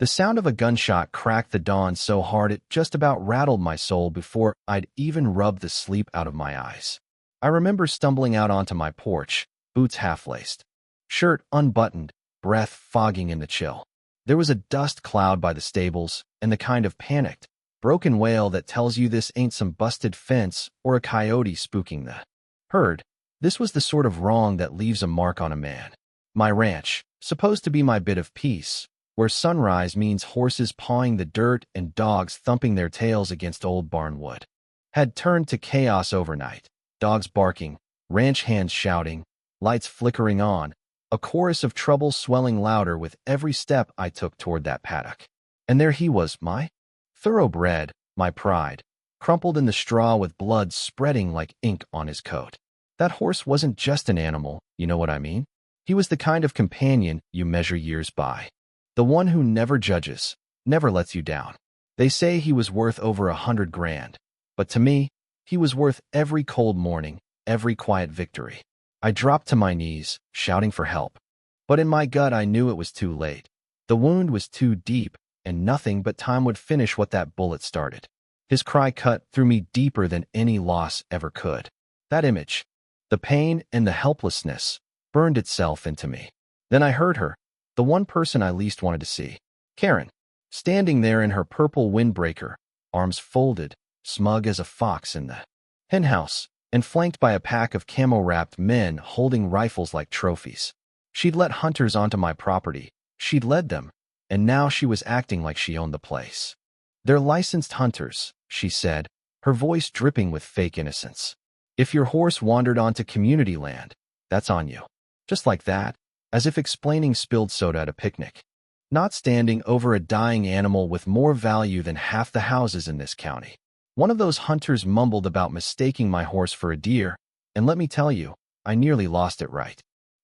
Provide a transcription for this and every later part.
The sound of a gunshot cracked the dawn so hard it just about rattled my soul before I'd even rubbed the sleep out of my eyes. I remember stumbling out onto my porch, boots half-laced, shirt unbuttoned, breath fogging in the chill. There was a dust cloud by the stables, and the kind of panicked, broken wail that tells you this ain't some busted fence or a coyote spooking the herd. This was the sort of wrong that leaves a mark on a man. My ranch, supposed to be my bit of peace, where sunrise means horses pawing the dirt and dogs thumping their tails against old barn wood, had turned to chaos overnight. Dogs barking, ranch hands shouting, lights flickering on, a chorus of trouble swelling louder with every step I took toward that paddock. And there he was, my thoroughbred, my pride, crumpled in the straw with blood spreading like ink on his coat. That horse wasn't just an animal, you know what I mean? He was the kind of companion you measure years by. The one who never judges, never lets you down. They say he was worth over 100 grand, but to me, he was worth every cold morning, every quiet victory. I dropped to my knees, shouting for help. But in my gut I knew it was too late. The wound was too deep, and nothing but time would finish what that bullet started. His cry cut through me deeper than any loss ever could. That image, the pain and the helplessness, burned itself into me. Then I heard her, the one person I least wanted to see. Karen, standing there in her purple windbreaker, arms folded, smug as a fox in the henhouse, and flanked by a pack of camo-wrapped men holding rifles like trophies. She'd let hunters onto my property, she'd led them, and now she was acting like she owned the place. "They're licensed hunters," she said, her voice dripping with fake innocence. "If your horse wandered onto community land, that's on you." Just like that, as if explaining spilled soda at a picnic. Not standing over a dying animal with more value than half the houses in this county. One of those hunters mumbled about mistaking my horse for a deer, and let me tell you, I nearly lost it right.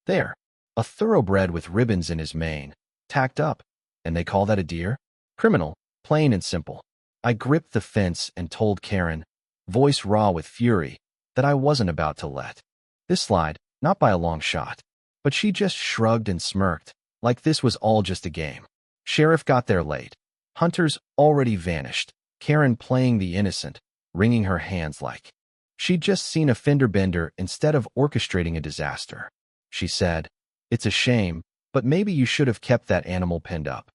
There, a thoroughbred with ribbons in his mane, tacked up, and they call that a deer? Criminal, plain and simple. I gripped the fence and told Karen, voice raw with fury, that I wasn't about to let this slide, not by a long shot. But she just shrugged and smirked, like this was all just a game. Sheriff got there late. Hunters already vanished. Karen playing the innocent, wringing her hands like she'd just seen a fender bender instead of orchestrating a disaster. She said, "It's a shame, but maybe you should have kept that animal pinned up.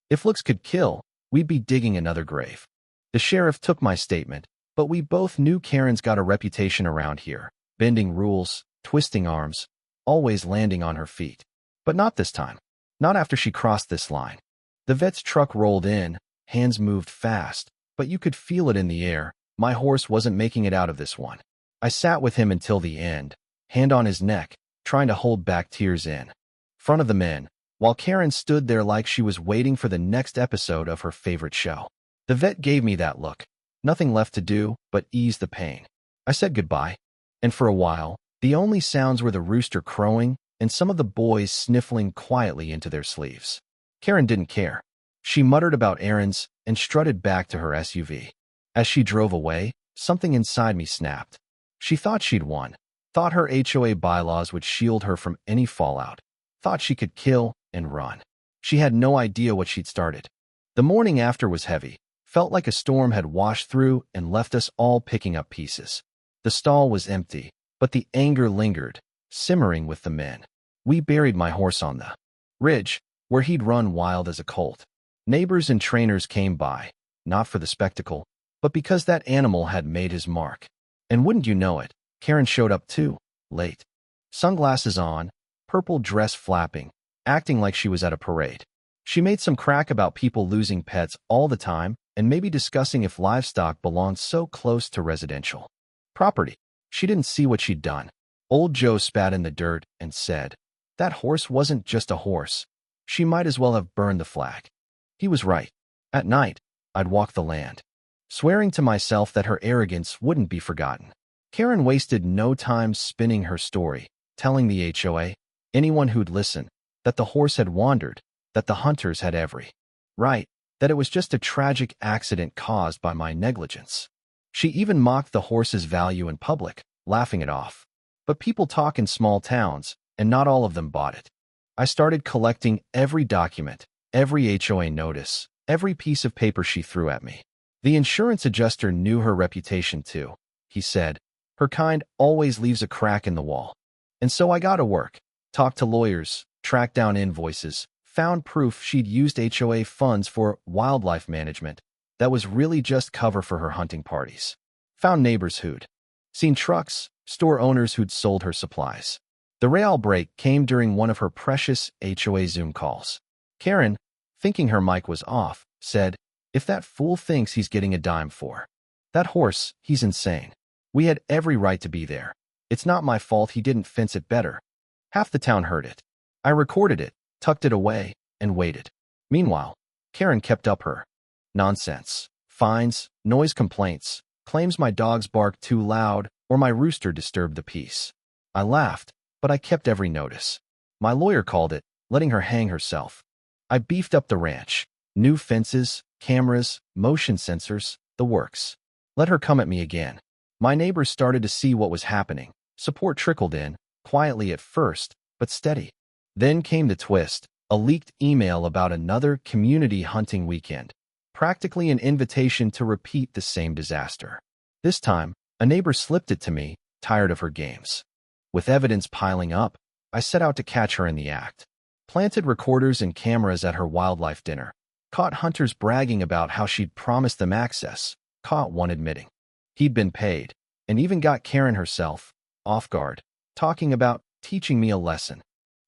If looks could kill, we'd be digging another grave." The sheriff took my statement, but we both knew Karen's got a reputation around here, bending rules, twisting arms, always landing on her feet. But not this time. Not after she crossed this line. The vet's truck rolled in, hands moved fast, but you could feel it in the air. My horse wasn't making it out of this one. I sat with him until the end, hand on his neck, trying to hold back tears in front of the men, while Karen stood there like she was waiting for the next episode of her favorite show. The vet gave me that look. Nothing left to do but ease the pain. I said goodbye, and for a while, the only sounds were the rooster crowing and some of the boys sniffling quietly into their sleeves. Karen didn't care. She muttered about errands and strutted back to her SUV. As she drove away, something inside me snapped. She thought she'd won, thought her HOA bylaws would shield her from any fallout, thought she could kill and run. She had no idea what she'd started. The morning after was heavy, felt like a storm had washed through and left us all picking up pieces. The stall was empty, but the anger lingered, simmering with the men. We buried my horse on the ridge, where he'd run wild as a colt. Neighbors and trainers came by, not for the spectacle, but because that animal had made his mark. And wouldn't you know it, Karen showed up too, late. Sunglasses on, purple dress flapping, acting like she was at a parade. She made some crack about people losing pets all the time and maybe discussing if livestock belonged so close to residential property. She didn't see what she'd done. Old Joe spat in the dirt and said, "That horse wasn't just a horse. She might as well have burned the flag." He was right. At night, I'd walk the land, swearing to myself that her arrogance wouldn't be forgotten. Karen wasted no time spinning her story, telling the HOA, anyone who'd listen, that the horse had wandered, that the hunters had every right, that it was just a tragic accident caused by my negligence. She even mocked the horse's value in public, laughing it off. But people talk in small towns, and not all of them bought it. I started collecting every document, every HOA notice, every piece of paper she threw at me. The insurance adjuster knew her reputation too. He said, "Her kind always leaves a crack in the wall." And so I got to work, talked to lawyers, tracked down invoices, found proof she'd used HOA funds for wildlife management that was really just cover for her hunting parties. Found neighbors who'd seen trucks, store owners who'd sold her supplies. The real break came during one of her precious HOA Zoom calls. Karen, thinking her mic was off, said, "If that fool thinks he's getting a dime for that horse, he's insane. We had every right to be there. It's not my fault he didn't fence it better." Half the town heard it. I recorded it, tucked it away, and waited. Meanwhile, Karen kept up her nonsense. Fines, noise complaints, claims my dogs barked too loud or my rooster disturbed the peace. I laughed, but I kept every notice. My lawyer called it letting her hang herself. I beefed up the ranch. New fences, cameras, motion sensors, the works. Let her come at me again. My neighbors started to see what was happening. Support trickled in, quietly at first, but steady. Then came the twist, a leaked email about another community hunting weekend. Practically an invitation to repeat the same disaster. This time, a neighbor slipped it to me, tired of her games. With evidence piling up, I set out to catch her in the act. Planted recorders and cameras at her wildlife dinner. Caught hunters bragging about how she'd promised them access. Caught one admitting he'd been paid, and even got Karen herself, off guard, talking about teaching me a lesson.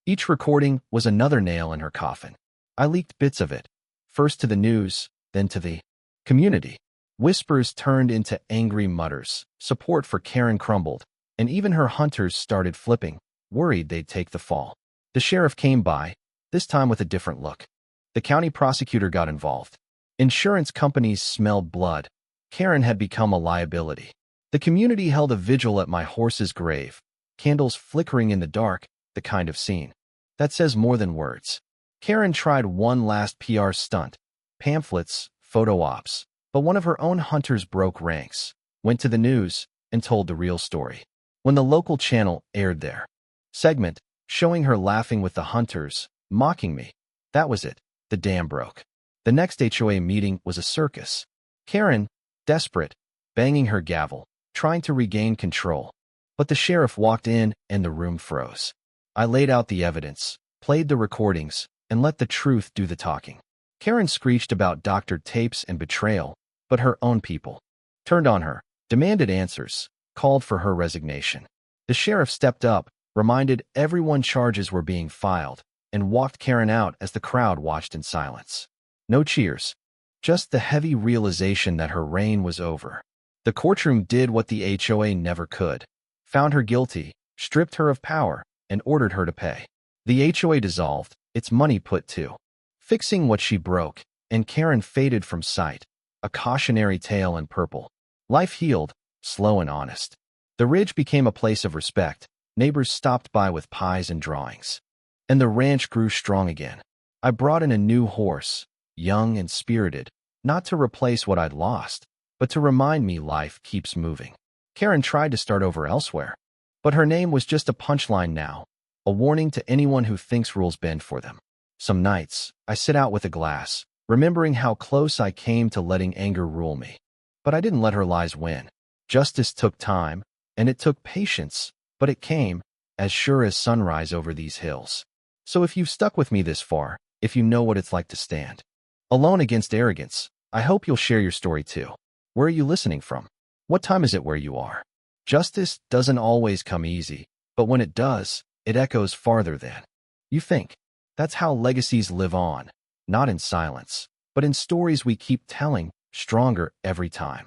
Each recording was another nail in her coffin. I leaked bits of it, first to the news, then to the community. Whispers turned into angry mutters. Support for Karen crumbled, and even her hunters started flipping, worried they'd take the fall. The sheriff came by, this time with a different look. The county prosecutor got involved. Insurance companies smelled blood. Karen had become a liability. The community held a vigil at my horse's grave, candles flickering in the dark, the kind of scene that says more than words. Karen tried one last PR stunt, pamphlets, photo ops, but one of her own hunters broke ranks, went to the news, and told the real story. When the local channel aired their segment, showing her laughing with the hunters, mocking me, that was it. The dam broke. The next HOA meeting was a circus. Karen, desperate, banging her gavel, trying to regain control. But the sheriff walked in and the room froze. I laid out the evidence, played the recordings, and let the truth do the talking. Karen screeched about doctored tapes and betrayal, but her own people turned on her, demanded answers, called for her resignation. The sheriff stepped up, reminded everyone charges were being filed, and walked Karen out as the crowd watched in silence. No cheers, just the heavy realization that her reign was over. The courtroom did what the HOA never could, found her guilty, stripped her of power, and ordered her to pay. The HOA dissolved, its money put to fixing what she broke, and Karen faded from sight, a cautionary tale in purple. Life healed, slow and honest. The ridge became a place of respect. Neighbors stopped by with pies and drawings. And the ranch grew strong again. I brought in a new horse, young and spirited, not to replace what I'd lost, but to remind me life keeps moving. Karen tried to start over elsewhere, but her name was just a punchline now, a warning to anyone who thinks rules bend for them. Some nights, I sit out with a glass, remembering how close I came to letting anger rule me. But I didn't let her lies win. Justice took time, and it took patience, but it came, as sure as sunrise over these hills. So if you've stuck with me this far, if you know what it's like to stand alone against arrogance, I hope you'll share your story too. Where are you listening from? What time is it where you are? Justice doesn't always come easy, but when it does, it echoes farther than you think. That's how legacies live on, not in silence, but in stories we keep telling, stronger every time.